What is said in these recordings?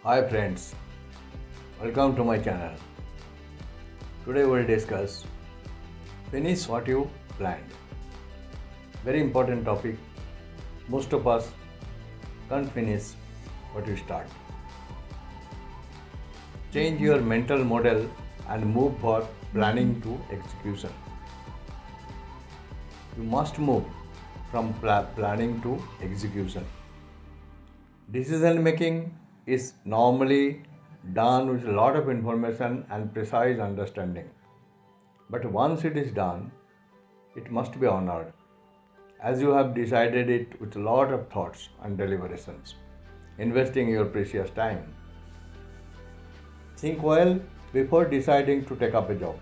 Hi friends, welcome to my channel. Today we'll discuss finish what you planned. Very important topic. Most of us can't finish what you start. Change your mental model and move for planning to execution. You must move from planning to execution. Decision making is normally done with a lot of information and precise understanding. But once it is done, it must be honored, as you have decided it with a lot of thoughts and deliberations, investing your precious time. Think well before deciding to take up a job.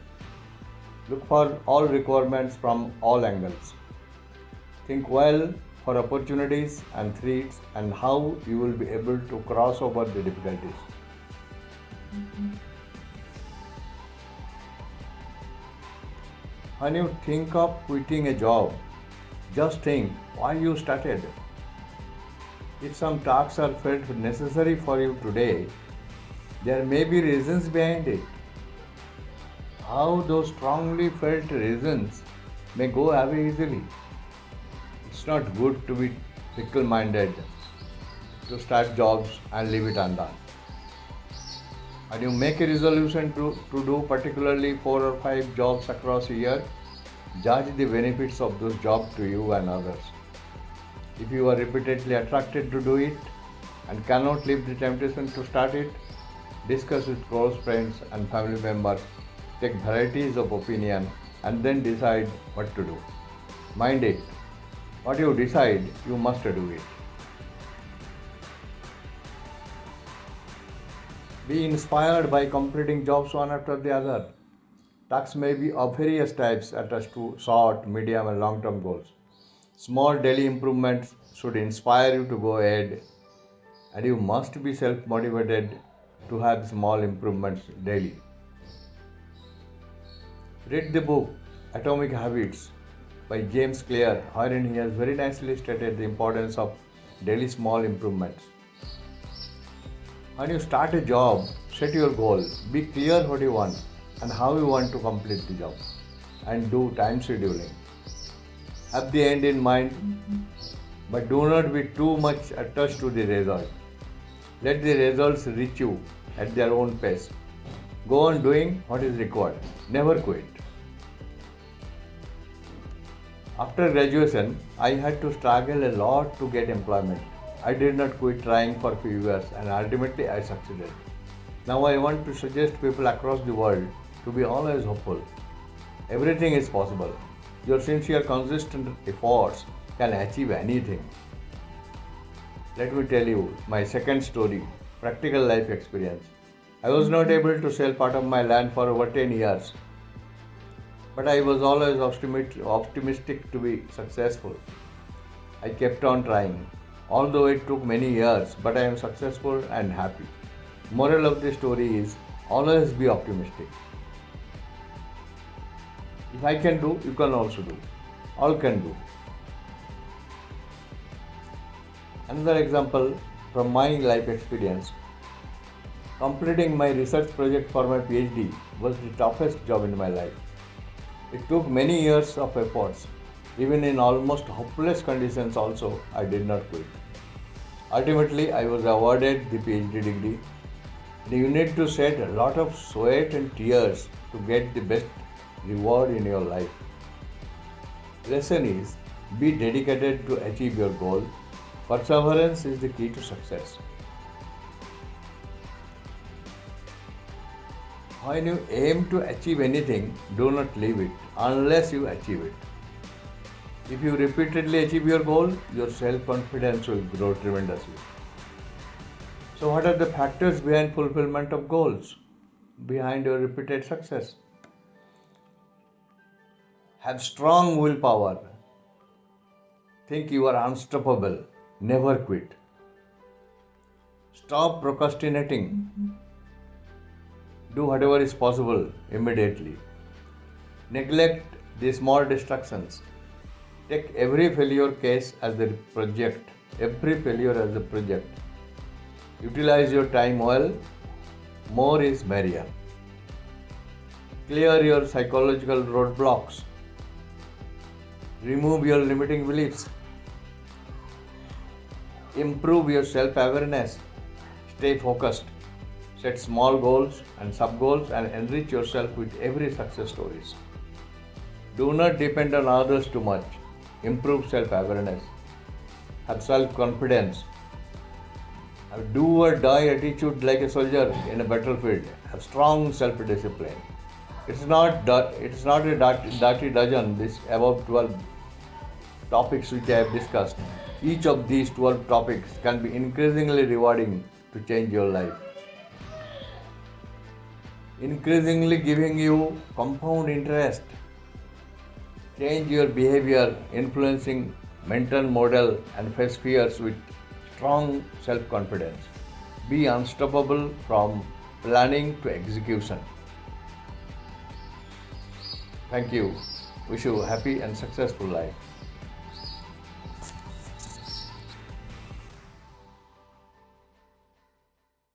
Look for all requirements from all angles. Think well for opportunities and threats and how you will be able to cross over the difficulties. When you think of quitting a job, just think why you started. If some tasks are felt necessary for you today, there may be reasons behind it. How those strongly felt reasons may go away easily. It's not good to be fickle minded, to start jobs and leave it undone. When you make a resolution to do particularly 4 or 5 jobs across a year, judge the benefits of those jobs to you and others. If you are repeatedly attracted to do it and cannot leave the temptation to start it, discuss with close friends and family members, take varieties of opinion, and then decide what to do. Mind it, what you decide, you must do it. Be inspired by completing jobs one after the other. Tasks may be of various types attached to short, medium, and long term goals. Small daily improvements should inspire you to go ahead, and you must be self motivated to have small improvements daily. Read the book Atomic Habits by James Clear, wherein he has very nicely stated the importance of daily small improvements. When you start a job, set your goal, be clear what you want and how you want to complete the job, and do time scheduling. Have the end in mind, but do not be too much attached to the result. Let the results reach you at their own pace. Go on doing what is required. Never quit. After graduation, I had to struggle a lot to get employment. I did not quit trying for a few years and ultimately I succeeded. Now I want to suggest people across the world to be always hopeful. Everything is possible. Your sincere, consistent efforts can achieve anything. Let me tell you my second story, practical life experience. I was not able to sell part of my land for over 10 years, but I was always optimistic to be successful. I kept on trying, although it took many years, but I am successful and happy. Moral of the story is always be optimistic. If I can do, you can also do. All can do. Another example from my life experience. Completing my research project for my PhD was the toughest job in my life. It took many years of efforts. Even in almost hopeless conditions also, I did not quit. Ultimately, I was awarded the PhD degree. You need to shed a lot of sweat and tears to get the best reward in your life. Lesson is, be dedicated to achieve your goal. Perseverance is the key to success. When you aim to achieve anything, do not leave it unless you achieve it. If you repeatedly achieve your goal, your self-confidence will grow tremendously. So what are the factors behind fulfillment of goals? Behind your repeated success? Have strong willpower. Think you are unstoppable. Never quit. Stop procrastinating. Do whatever is possible immediately. Neglect the small distractions. Take every failure case as a project. Every failure as a project. Utilize your time well. More is merrier. Clear your psychological roadblocks. Remove your limiting beliefs. Improve your self-awareness. Stay focused. Set small goals and sub-goals and enrich yourself with every success stories. Do not depend on others too much. Improve self-awareness. Have self-confidence. Have do or die attitude like a soldier in a battlefield. Have strong self-discipline. It's not a dirty dozen. This above 12 topics which I have discussed. Each of these 12 topics can be increasingly rewarding to change your life. Increasingly giving you compound interest. Change your behavior, influencing mental model and face fears with strong self-confidence. Be unstoppable from planning to execution. Thank you. Wish you a happy and successful life.